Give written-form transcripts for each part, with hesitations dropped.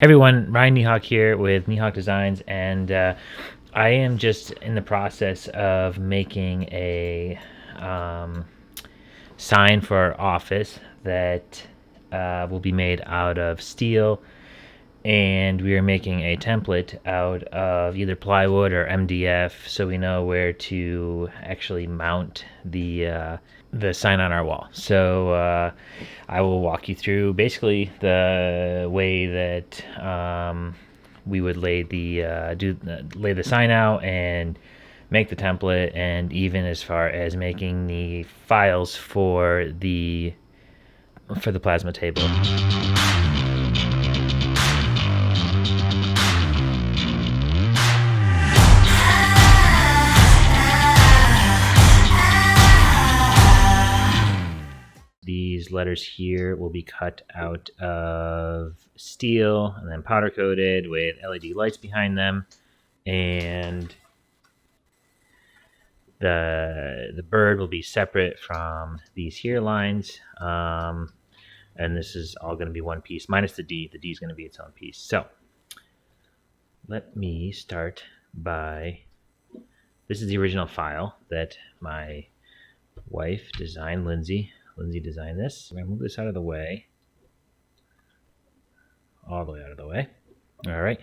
Everyone, Ryan Niehawk here with Niehawk Designs, and I am just in the process of making a sign for our office that will be made out of steel, and we are making a template out of either plywood or MDF, so we know where to actually mount the sign on our wall. So I will walk you through basically the way that we would lay the sign out and make the template, and even as far as making the files for the plasma table. These letters here will be cut out of steel and then powder coated with LED lights behind them, and the bird will be separate from these here lines, and this is all going to be one piece minus the D. The D is going to be its own piece. So let me start by, this is the original file that my wife designed, Lindsay designed this. I'm going to move this out of the way. All the way out of the way. All right.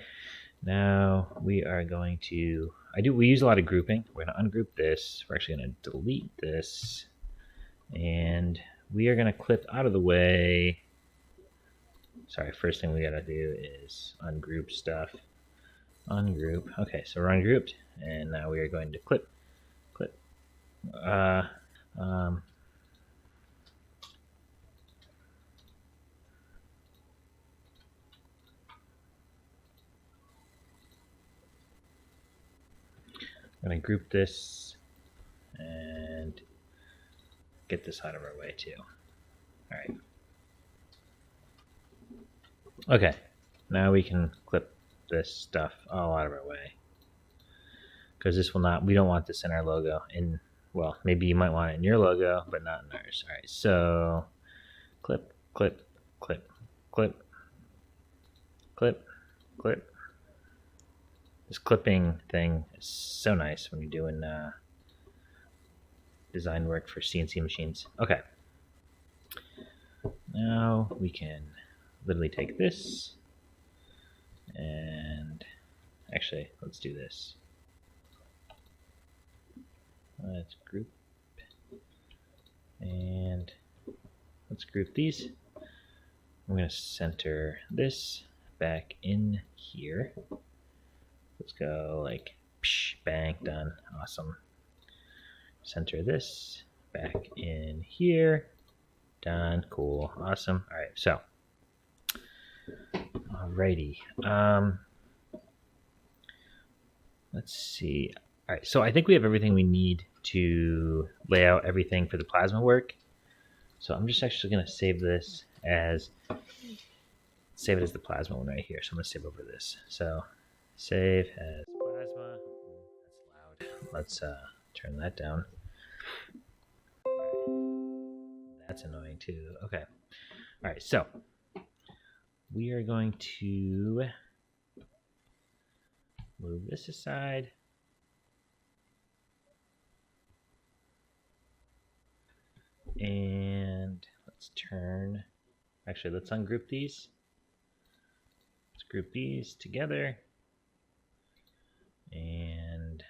Now we are going to, we use a lot of grouping. We're going to ungroup this. We're actually going to delete this. And we are going to clip out of the way. Sorry, first thing we got to do is ungroup stuff. Ungroup. Okay, so we're ungrouped. And now we are going to clip. I'm going to group this and get this out of our way too. All right. Okay, now we can clip this stuff all out of our way, because this will not, we don't want this in our logo. In, well, maybe you might want it in your logo, but not in ours. All right, so clip, clip, clip, clip, clip, clip. This clipping thing is so nice when you're doing design work for CNC machines. Okay. Now we can literally take this and actually, let's do this. Let's group and let's group these. I'm going to center this back in here. Let's go like psh, bang, done. Awesome. Center this back in here. Done. Cool. Awesome. All right. So, alrighty. Let's see. All right. So I think we have everything we need to lay out everything for the plasma work. So I'm just actually going to save this as, save it as the plasma one right here. So I'm going to save over this. So save as plasma. That's loud. Let's turn that down. That's annoying too. Okay. All right. So we are going to move this aside. And let's turn, actually, let's ungroup these. Let's group these together. And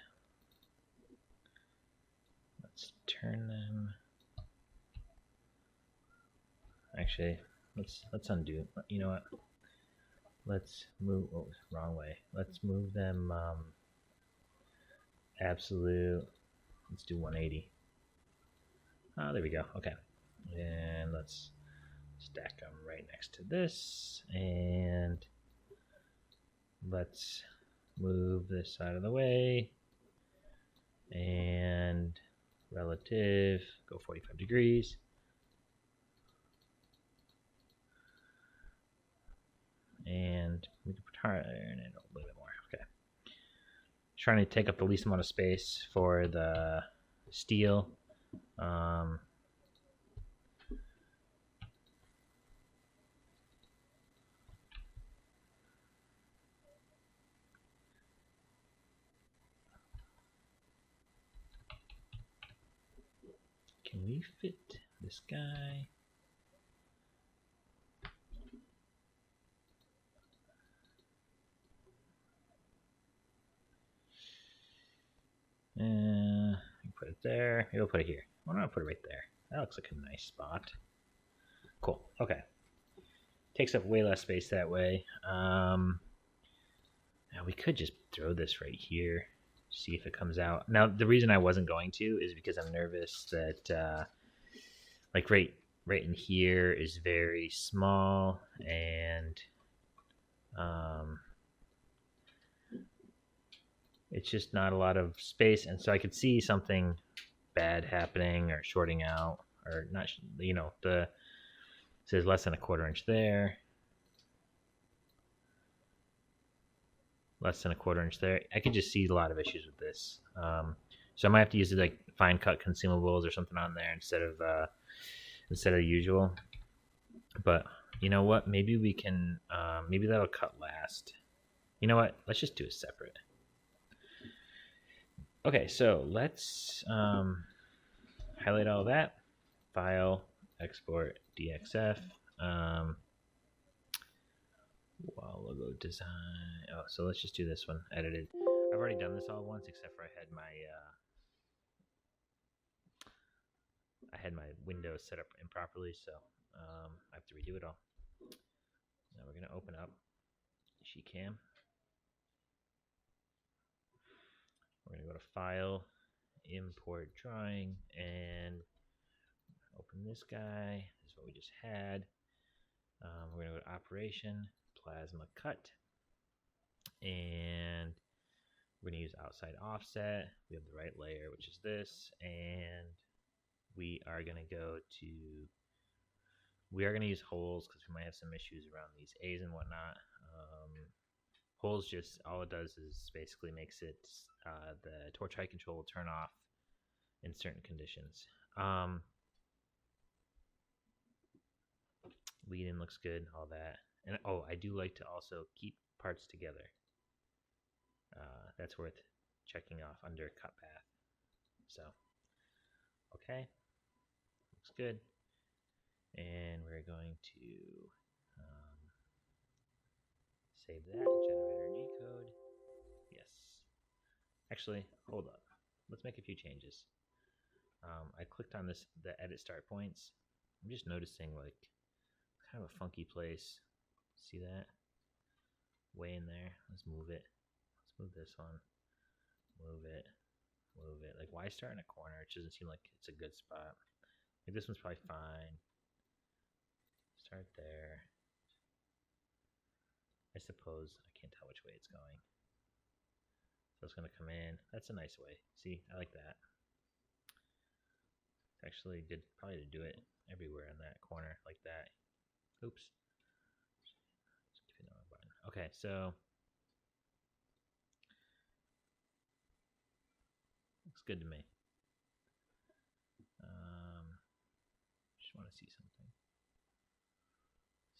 let's turn them. Actually, let's undo it. You know what? Let's move, oh, wrong way. Let's move them absolute. Let's do 180. Oh, there we go. Okay. And let's stack them right next to this. And let's move this out of the way. And relative, go 45 degrees. And we can turn it a little bit more. Okay. Trying to take up the least amount of space for the steel. Can we fit this guy? Put it there. Maybe we'll put it here. Why don't I put it right there? That looks like a nice spot. Cool. Okay. Takes up way less space that way. Now we could just throw this right here, see if it comes out. Now the reason I wasn't going to is because I'm nervous that like right in here is very small, and it's just not a lot of space, and so I could see something bad happening or shorting out, or not. You know, it says less than a 1/4 inch there, less than a 1/4 inch there. I could just see a lot of issues with this. So I might have to use it like fine cut consumables or something on there instead of usual. But you know what? Maybe we can. Maybe that'll cut last. You know what? Let's just do it separate. Okay, so let's highlight all that. File, export, DXF. Logo design. Oh, so let's just do this one. Edited. I've already done this all once, except for I had my Windows set up improperly, so I have to redo it all. Now we're gonna open up Sheetcam. We're gonna go to File, Import Drawing, and open this guy. This is what we just had. We're gonna go to Operation, Plasma Cut, and we're gonna use outside offset. We have the right layer, which is this, and we are gonna use holes because we might have some issues around these A's and whatnot. Holes, just all it does is basically makes it the torch height control will turn off in certain conditions. Lead in looks good, all that. And oh, I do like to also keep parts together. That's worth checking off under cut path. So, okay, looks good. And we're going to save that, generator decode. Yes. Actually, hold up. Let's make a few changes. I clicked on the edit start points. I'm just noticing like kind of a funky place. See that? Way in there. Let's move it. Let's move this one. Move it. Move it. Like, why start in a corner? It doesn't seem like it's a good spot. Like, this one's probably fine. Start there. I suppose I can't tell which way it's going. So it's going to come in. That's a nice way. See, I like that. It's actually good, probably to do it everywhere in that corner like that. Oops. Okay, so looks good to me. Just want to see something.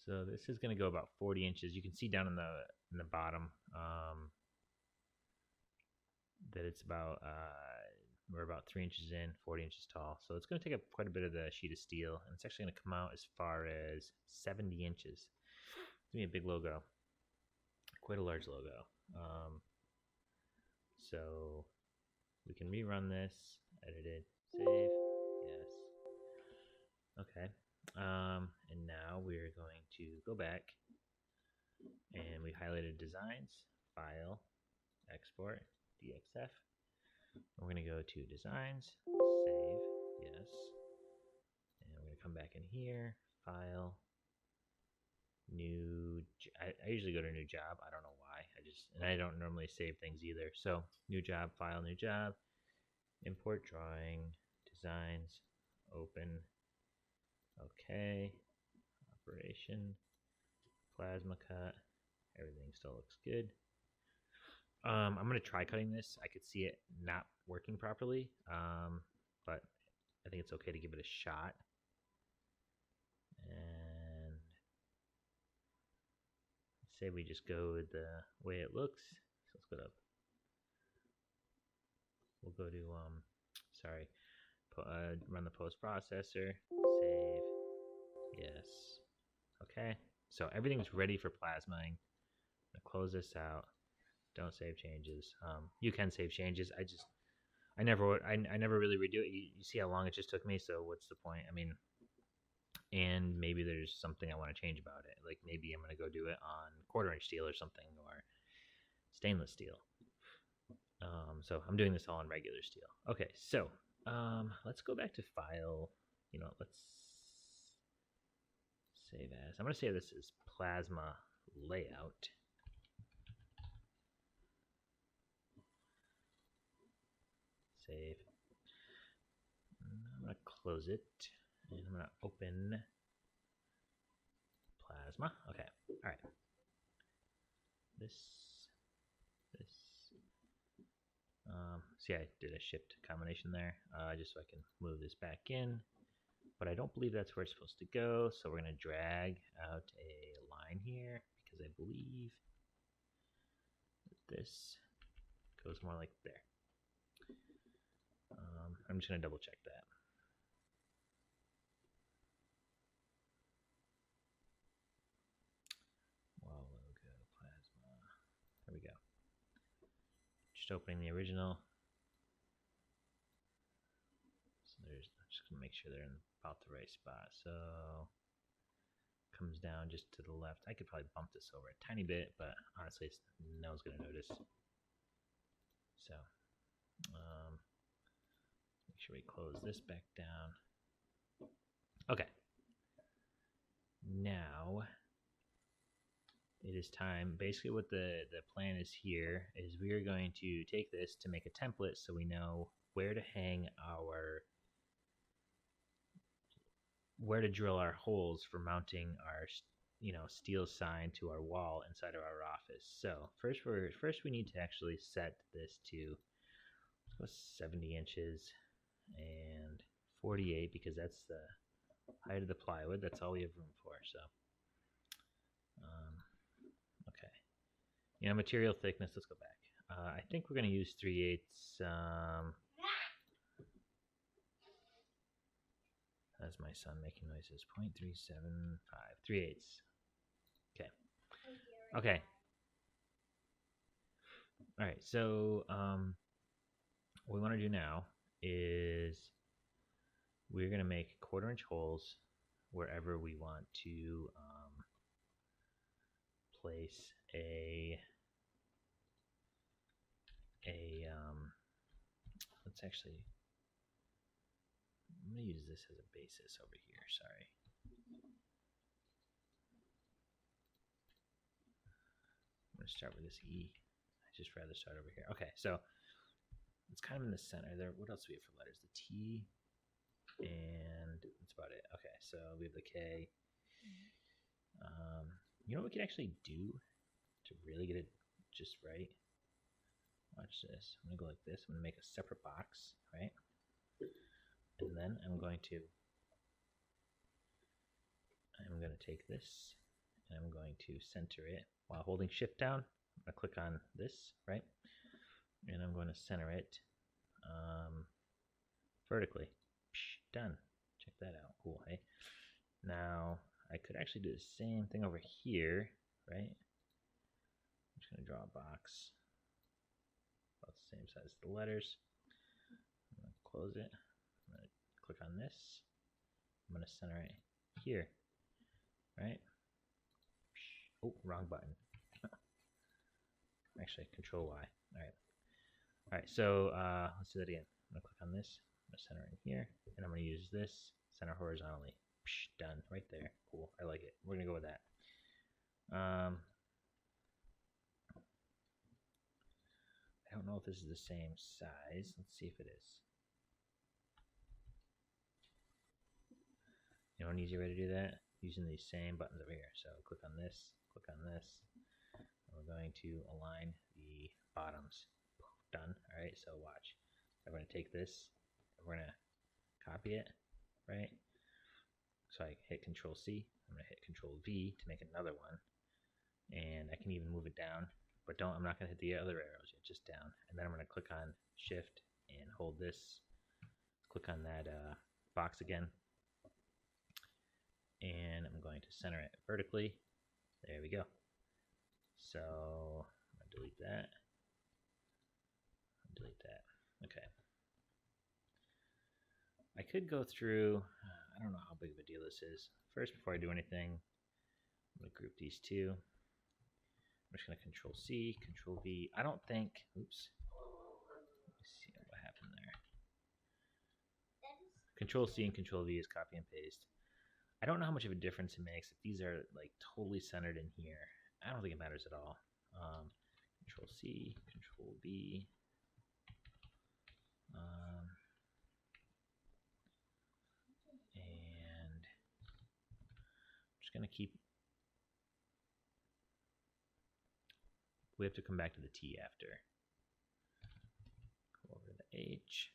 So this is going to go about 40 inches. You can see down in the bottom that it's about we're about 3 inches in, 40 inches tall. So it's going to take up quite a bit of the sheet of steel, and it's actually going to come out as far as 70 inches. It's going to be a big logo, quite a large logo. So we can rerun this, edited, save, yes. Okay, and now we're going to go back, and we highlighted designs, file, export, DXF. We're going to go to designs, save, yes. And we're going to come back in here, file, new. I usually go to new job. I don't know why. And I don't normally save things either. So new job, file, new job, import drawing, designs, open. Okay, operation, plasma cut. Everything still looks good. I'm going to try cutting this. I could see it not working properly, but I think it's okay to give it a shot. And say we just go with the way it looks. So let's go to, we'll go to, run the post processor, save, yes. Okay, so everything's ready for plasmaing. I'm gonna close this out. Don't save changes. You can save changes. I never really redo it. You see how long it just took me. So what's the point? I mean, and maybe there's something I want to change about it. Like maybe I'm gonna go do it on 1/4" steel or something, or stainless steel. So I'm doing this all on regular steel. Okay, so let's go back to file. Let's save as. I'm gonna say this is plasma layout. Save. I'm gonna close it, and I'm gonna open plasma. Okay, all right. This. See, I did a shift combination there, just so I can move this back in. But I don't believe that's where it's supposed to go, so we're gonna drag out a line here because I believe that this goes more like there. I'm just gonna double check that. Wall logo, plasma. There we go. Just opening the original. So I'm just gonna make sure they're in about the right spot. So comes down just to the left. I could probably bump this over a tiny bit, but honestly, no one's gonna notice. So make sure we close this back down. Okay. Now it is time. Basically what the plan is here is we are going to take this to make a template so we know where to hang where to drill our holes for mounting our steel sign to our wall inside of our office. So first we need to actually set this to 70 inches and 48 because that's the height of the plywood. That's all we have room for. So okay, material thickness, let's go back. I think we're going to use 3/8. That's my son making noises. 0.375. 3/8. Okay. Okay. All right. So what we want to do now is we're going to make 1/4" holes wherever we want to place let's actually, I'm going to use this as a basis over here. Sorry. I'm going to start with this E. I just rather start over here. Okay, so it's kind of in the center there. What else do we have for letters? The T, and that's about it. Okay, so we have the K. You know what we could actually do to really get it just right? Watch this. I'm going to go like this. I'm going to make a separate box, right? And then I'm going to take this and I'm going to center it while holding shift down. I'm going to click on this, right? And I'm going to center it vertically. Psh, done. Check that out. Cool, hey? Now, I could actually do the same thing over here, right? I'm just going to draw a box about the same size as the letters. I'm going to close it. I'm going to click on this. I'm going to center it here, right? Oh, wrong button. Actually, Control Y. All right, so let's do that again. I'm going to click on this. I'm going to center it in here, and I'm going to use this, center horizontally. Psh, done, right there. Cool, I like it. We're going to go with that. I don't know if this is the same size. Let's see if it is. You know an easy way to do that? Using these same buttons over here. So click on this, and we're going to align the bottoms. Done. All right, so watch. I'm going to take this, and we're going to copy it, right? So I hit Control C. I'm going to hit Control V to make another one, and I can even move it down. But I'm not going to hit the other arrows yet, just down. And then I'm going to click on Shift and hold this click on that box again, and I'm going to center it vertically. There we go. So I'm going to delete that. Delete that. Okay. I could go through, I don't know how big of a deal this is. First, before I do anything, I'm going to group these two. I'm just going to Control C, Control V. I don't think, oops. Let me see what happened there. Control C and Control V is copy and paste. I don't know how much of a difference it makes if these are like totally centered in here. I don't think it matters at all. Control C, Control V. And I'm just going to keep, we have to come back to the T after. Go over to the H.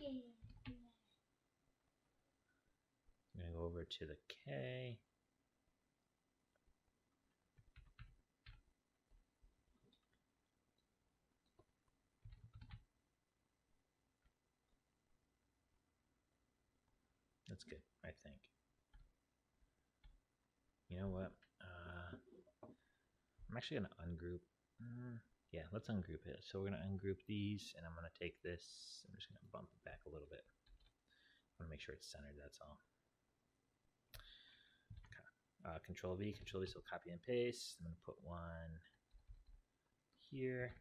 I'm going to go over to the K. That's good, I think. You know what? I'm actually going to ungroup. Yeah, let's ungroup it. So we're going to ungroup these, and I'm going to take this. I'm just going to bump it back a little bit. I want to make sure it's centered, that's all. Okay. Control V, so copy and paste. I'm going to put one here,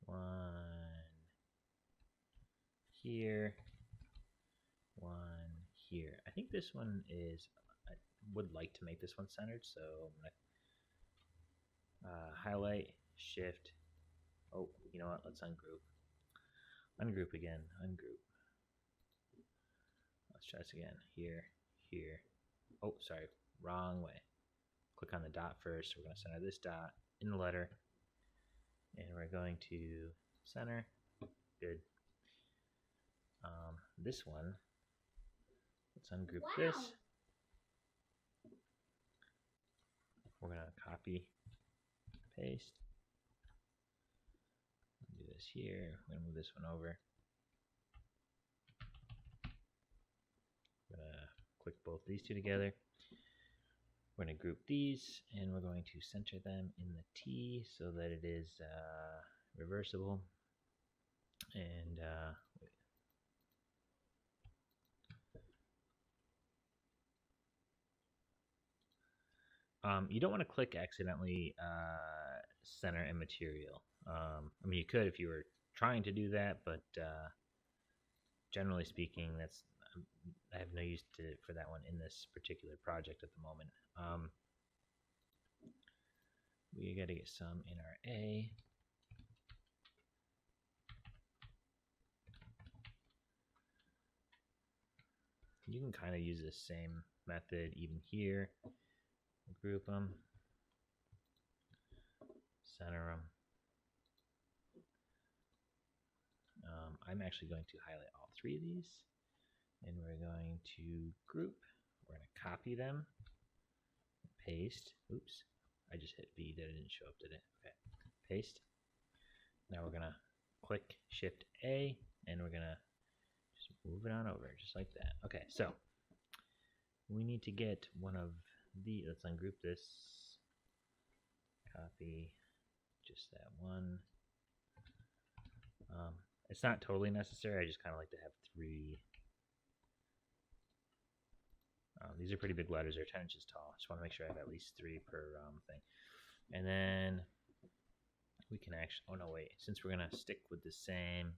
one here, one here. I think this one is, I would like to make this one centered, so I'm going to highlight, shift. Oh, you know what? Let's ungroup. Ungroup again, ungroup. Let's try this again. Here, here. Oh, sorry, wrong way. Click on the dot first. We're going to center this dot in the letter, and we're going to center. Good. This one, let's ungroup this. We're going to copy, paste. Do this here. We're going to move this one over. I'm going to click both these two together. We're going to group these, and we're going to center them in the T so that it is reversible. And you don't want to click accidentally center and material. I mean, you could if you were trying to do that, but generally speaking, that's I have no use for that one in this particular project at the moment. We got to get some in our A. You can kind of use the same method even here. Group them, center them. I'm actually going to highlight all three of these, and we're going to group. We're going to copy them, paste. Oops, I just hit V. That didn't show up, did it? Okay, paste. Now we're going to click Shift A, and we're going to just move it on over, just like that. Okay, so we need to get one of the, let's ungroup this, copy just that one. It's not totally necessary, I just kind of like to have three. These are pretty big letters, they're 10 inches tall. Just want to make sure I have at least three per thing. And then we can actually, oh no wait, since we're going to stick with the same,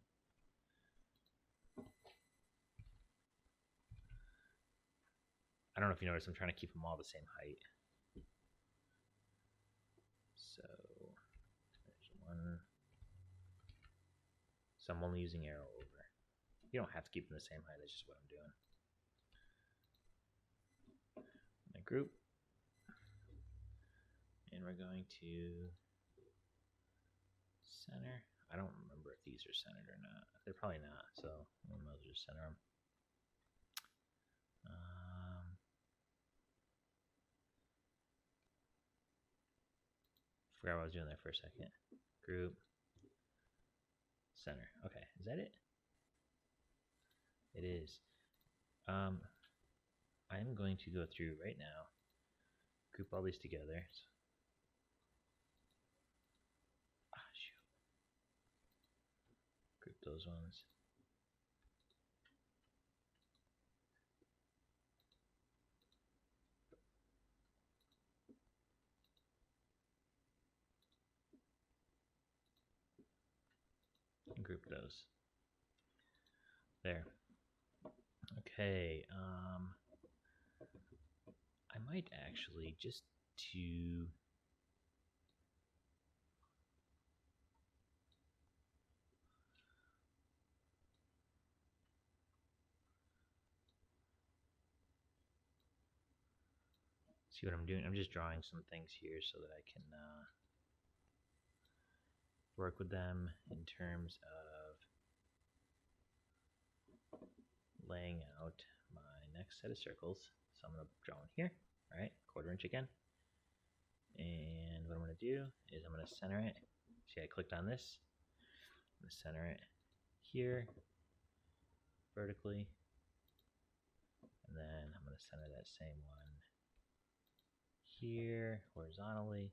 I don't know if you noticed, I'm trying to keep them all the same height. So there's one. So I'm only using arrow over. You don't have to keep them the same height, that's just what I'm doing. My group. And we're going to center. I don't remember if these are centered or not. They're probably not, so we might as well just center them. Forgot what I was doing there for a second. Group, center. Okay, is that it? It is. I'm going to go through right now, group all these together. Shoot. Group those ones. And group those. There. Okay, I might actually just to see what I'm doing. I'm just drawing some things here so that I can work with them in terms of laying out my next set of circles. So I'm going to draw one here, all right, 1/4 inch again. And what I'm going to do is I'm going to center it. See, I clicked on this. I'm going to center it here vertically. And then I'm going to center that same one here horizontally.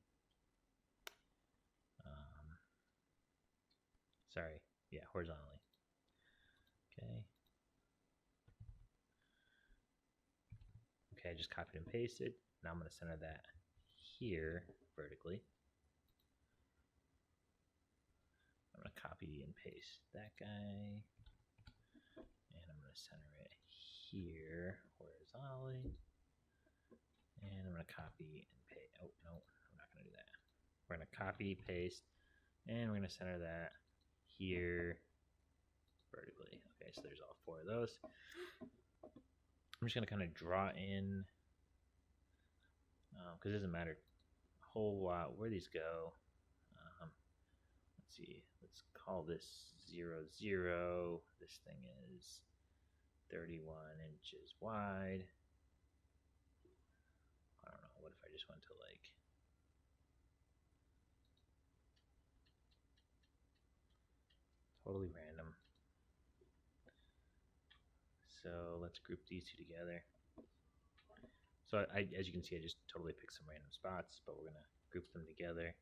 Sorry, yeah, horizontally. Okay. Okay, I just copied and pasted. Now I'm going to center that here vertically. I'm going to copy and paste that guy. And I'm going to center it here horizontally. And I'm going to copy and paste. Oh, no, I'm not going to do that. We're going to copy, paste, and we're going to center that here vertically. Okay, so there's all 4 of those. I'm just going to kind of draw in, because it doesn't matter a whole lot where these go. Let's see, let's call this 0, 0. This thing is 31 inches wide. I don't know, what if I just went to like totally random. So let's group these 2 together. So as you can see, I just totally picked some random spots, but we're gonna group them together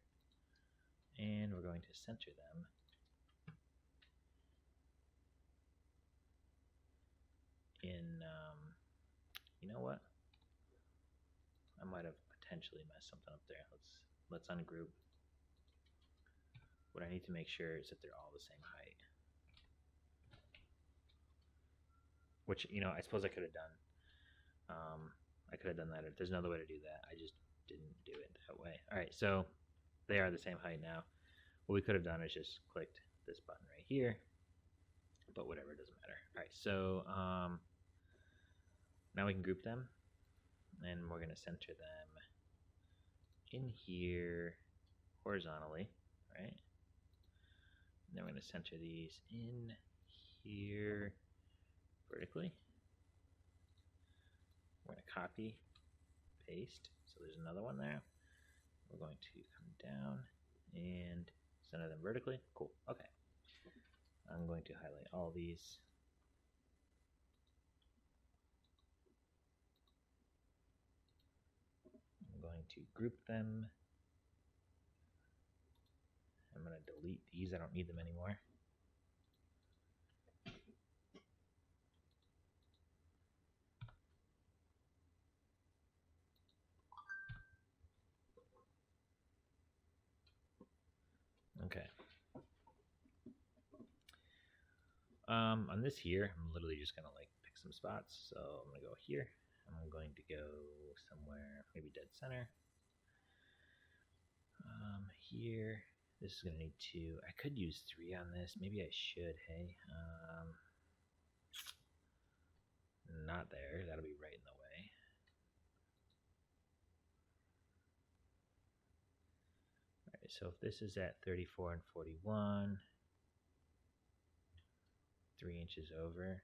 and we're going to center them in, you know what? I might have potentially messed something up there. Let's ungroup. What I need to make sure is that they're all the same height. Which, you know, I suppose I could have done. I could have done that. There's another way to do that. I just didn't do it that way. All right, so they are the same height now. What we could have done is just clicked this button right here, but whatever, it doesn't matter. All right, so now we can group them, and we're going to center them in here horizontally, right? And then we're going to center these in here vertically. We're going to copy, paste, so there's another one there. We're going to come down and center them vertically. Cool, okay. I'm going to highlight all these. I'm going to group them. I'm going to delete these, I don't need them anymore. Okay. On this here, I'm literally just gonna like pick some spots. So I'm gonna go here. I'm going to go somewhere, maybe dead center. Here, this is gonna need 2. I could use 3 on this. Maybe I should. Hey, not there. That'll be right in the way. All right. So if this is at 34 and 41. 3 inches over.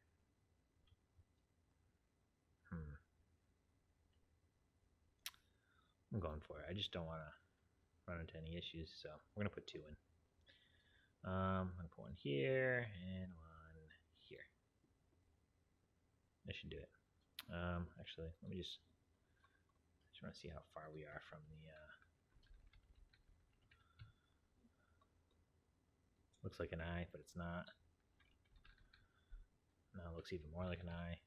I'm going for it. I just don't want to. run into any issues, so we're going to put 2 in. I'm going to put one here and one here. That should do it. Actually, let me just want to see how far we are from the looks like an eye, but it's not. Now it looks even more like an eye.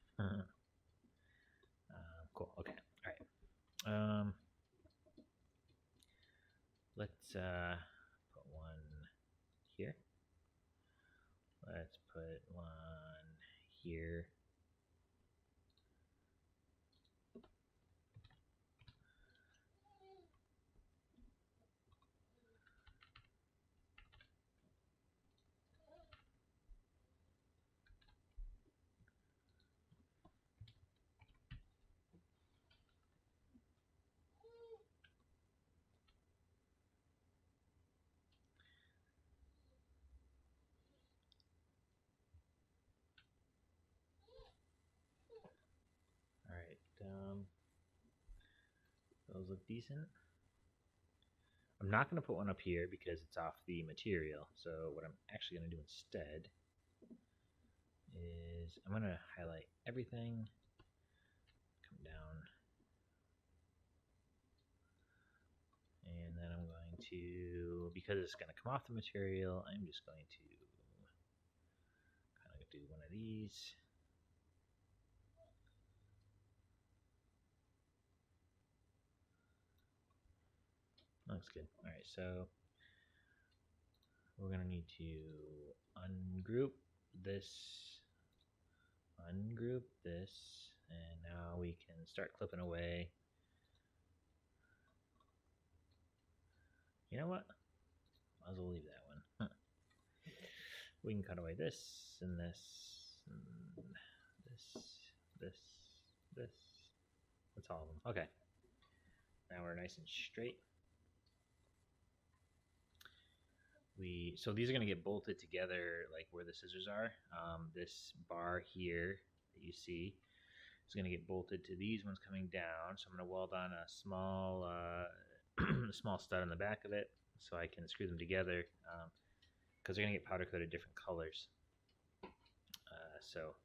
Cool. Okay. All right. Let's put one here. Let's put one here. All right, those look decent. I'm not going to put one up here because it's off the material. So what I'm actually going to do instead is I'm going to highlight everything, come down, and then I'm going to, because it's going to come off the material, I'm just going to kind of do one of these. Looks good. All right, so we're going to need to ungroup this, and now we can start clipping away. You know what? Might as well leave that one. We can cut away this and this and this, this. That's all of them. Okay. Now we're nice and straight. So these are going to get bolted together like where the scissors are. This bar here that you see is going to get bolted to these ones coming down. So I'm going to weld on a small small stud on the back of it so I can screw them together because they're going to get powder coated different colors. So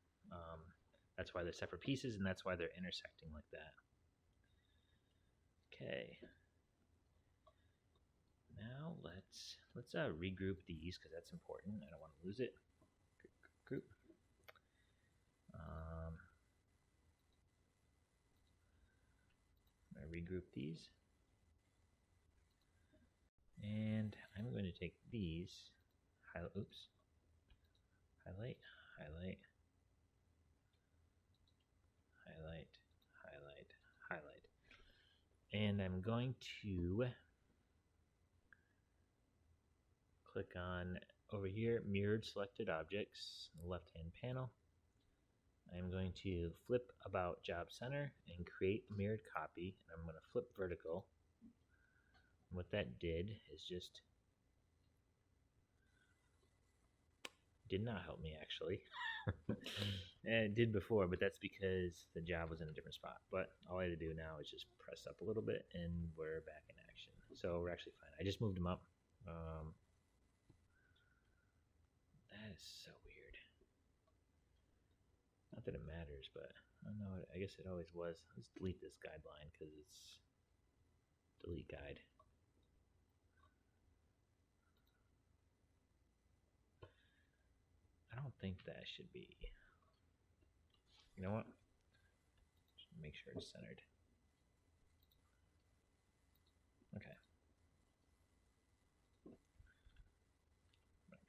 that's why they're separate pieces, and that's why they're intersecting like that. Okay. Now let's regroup these because that's important. I don't want to lose it. Group. I'm going to regroup these. And I'm going to take these, highlight, highlight, highlight, highlight. And I'm going to click on over here, mirrored selected objects, left-hand panel. I'm going to flip about job center and create a mirrored copy. And I'm going to flip vertical. And what that did is just did not help me actually. It did before, but that's because the job was in a different spot. But all I had to do now is just press up a little bit and we're back in action. So we're actually fine. I just moved them up. That is so weird. Not that it matters, but I don't know. I guess it always was. Let's delete this guideline because it's delete guide. I don't think that should be. You know what? Just make sure it's centered. Okay.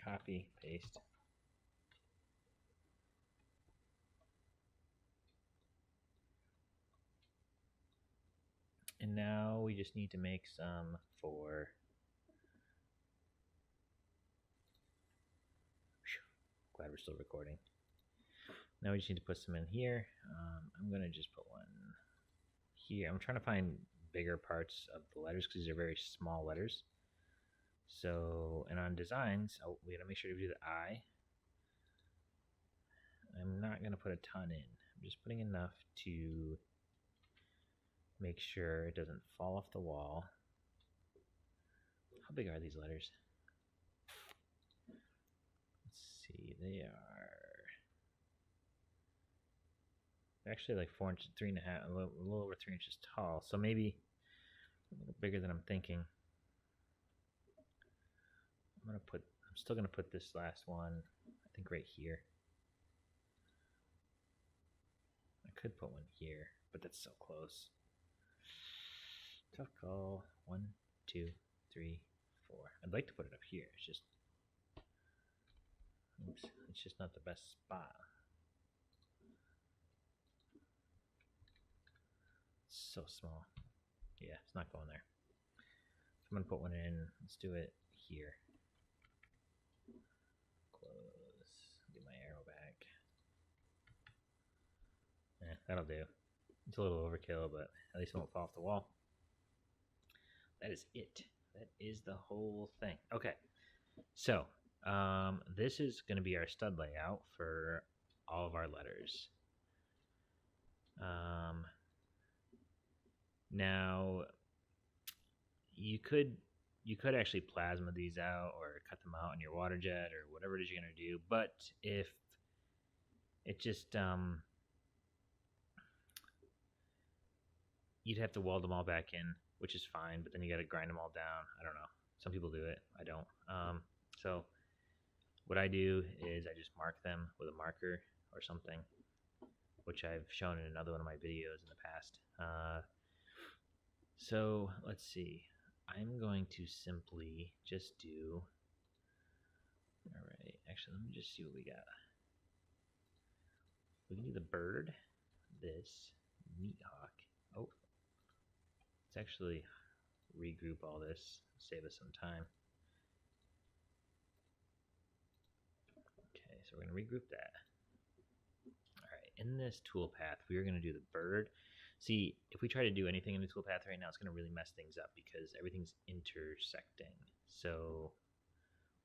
Copy, paste. And now we just need to make some for. Glad we're still recording. Now we just need to put some in here. I'm going to just put one here. I'm trying to find bigger parts of the letters because these are very small letters. So, and on designs, we got to make sure to do the I. I'm not going to put a ton in. I'm just putting enough to make sure it doesn't fall off the wall. How big are these letters? Let's see, they're actually like 4 inches, 3.5, a little over 3 inches tall. So maybe a little bigger than I'm thinking. I'm still gonna put this last one, I think right here. I could put one here, but that's so close. Tough call. 1, 2, 3, 4. I'd like to put it up here. It's just, oops, it's just not the best spot. It's so small. Yeah, it's not going there. So I'm gonna put one in. Let's do it here. Close. Get my arrow back. That'll do. It's a little overkill, but at least it won't fall off the wall. That is it. That is the whole thing. Okay, so this is going to be our stud layout for all of our letters. Now, you could actually plasma these out or cut them out in your water jet or whatever it is you're going to do. But if it just you'd have to weld them all back in, which is fine, but then you got to grind them all down. I don't know. Some people do it. I don't. So what I do is I just mark them with a marker or something, which I've shown in another one of my videos in the past. So let's see. I'm going to simply just do, all right, actually, let me just see what we got. We can do the bird, this, meat hawk. Oh, let's actually regroup all this, save us some time. Okay, so we're going to regroup that. All right, in this toolpath, we are going to do the bird. See, if we try to do anything in the toolpath right now, it's going to really mess things up because everything's intersecting. So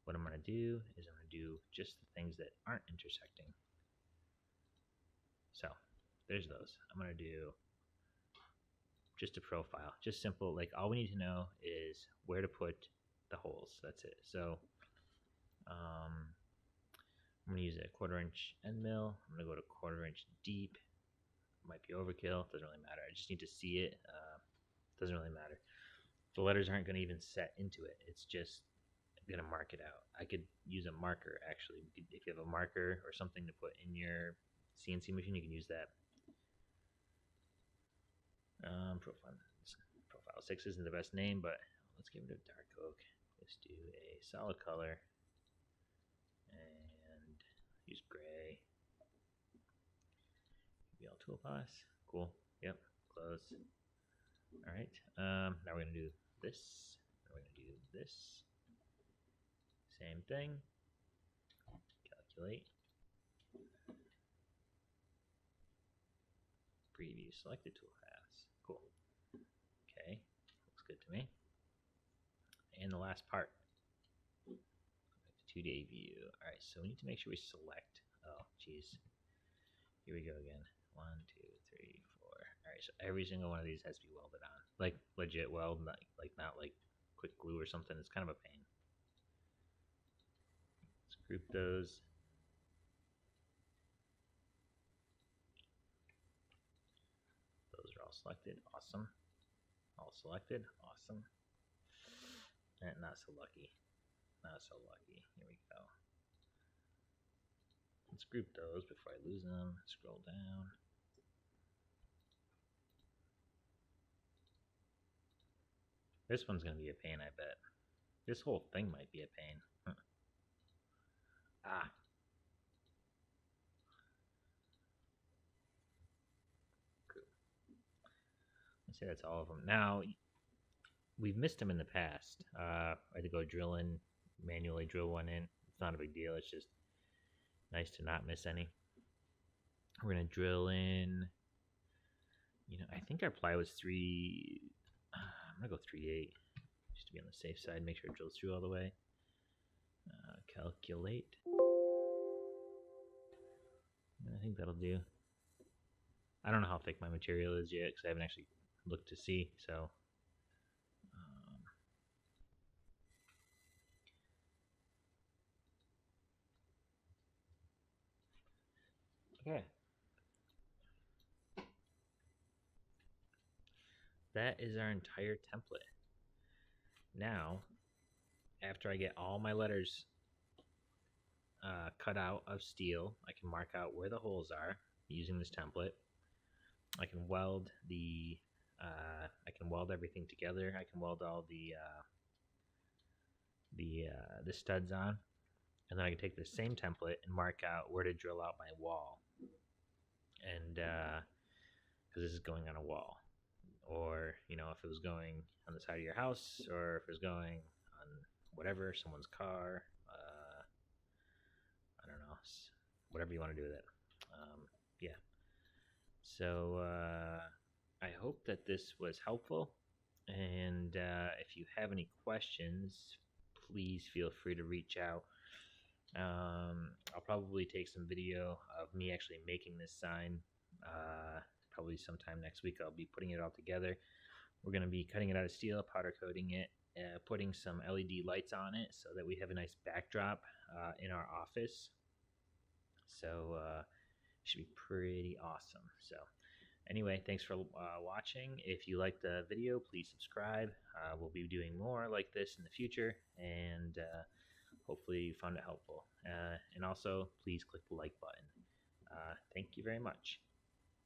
what I'm going to do is I'm going to do just the things that aren't intersecting. So there's those. I'm going to do just a profile, just simple. Like all we need to know is where to put the holes. That's it. So I'm going to use a 1/4 inch end mill. I'm going to go to 1/4 inch deep. Might be overkill. Doesn't really matter. I just need to see it. Doesn't really matter. The letters aren't going to even set into it. It's just going to mark it out. I could use a marker actually. If you have a marker or something to put in your CNC machine, you can use that. Profile 6 isn't the best name, but let's give it a dark oak. Let's do a solid color and use gray. BL toolpath. Cool. Yep. Close. All right. Now we're gonna do this. And we're gonna do this. Same thing. Calculate. Preview selected toolpaths. Cool. Okay. Looks good to me. And the last part. Go back to 2D view. All right. So we need to make sure we select. Oh, geez. Here we go again. 1, 2, 3, 4. All right, so every single one of these has to be welded on, like legit weld, not like quick glue or something. It's kind of a pain. Let's group those. Those are all selected. Awesome. All selected. Awesome. And not so lucky. Not so lucky. Here we go. Let's group those before I lose them. Scroll down. This one's going to be a pain, I bet. This whole thing might be a pain. Ah. Cool. Let's say that's all of them. Now, we've missed them in the past. I had to go drill in, manually drill one in. It's not a big deal. It's just nice to not miss any. We're going to drill in, I think our ply was 3, I'm going to go 3/8 just to be on the safe side, make sure it drills through all the way. Calculate. And I think that'll do. I don't know how thick my material is yet because I haven't actually looked to see, so Okay. That is our entire template. Now, after I get all my letters cut out of steel, I can mark out where the holes are using this template. I can weld everything together. I can weld all the studs on, and then I can take the same template and mark out where to drill out my wall, and because this is going on a wall, or if it was going on the side of your house, or if it was going on whatever, someone's car, I don't know, whatever you want to do with it. Yeah. So I hope that this was helpful. And if you have any questions, please feel free to reach out. I'll probably take some video of me actually making this sign. Probably sometime next week, I'll be putting it all together. We're going to be cutting it out of steel, powder coating it, putting some LED lights on it so that we have a nice backdrop in our office. So it should be pretty awesome. So anyway, thanks for watching. If you liked the video, please subscribe. We'll be doing more like this in the future, and hopefully you found it helpful. And also, please click the like button. Thank you very much.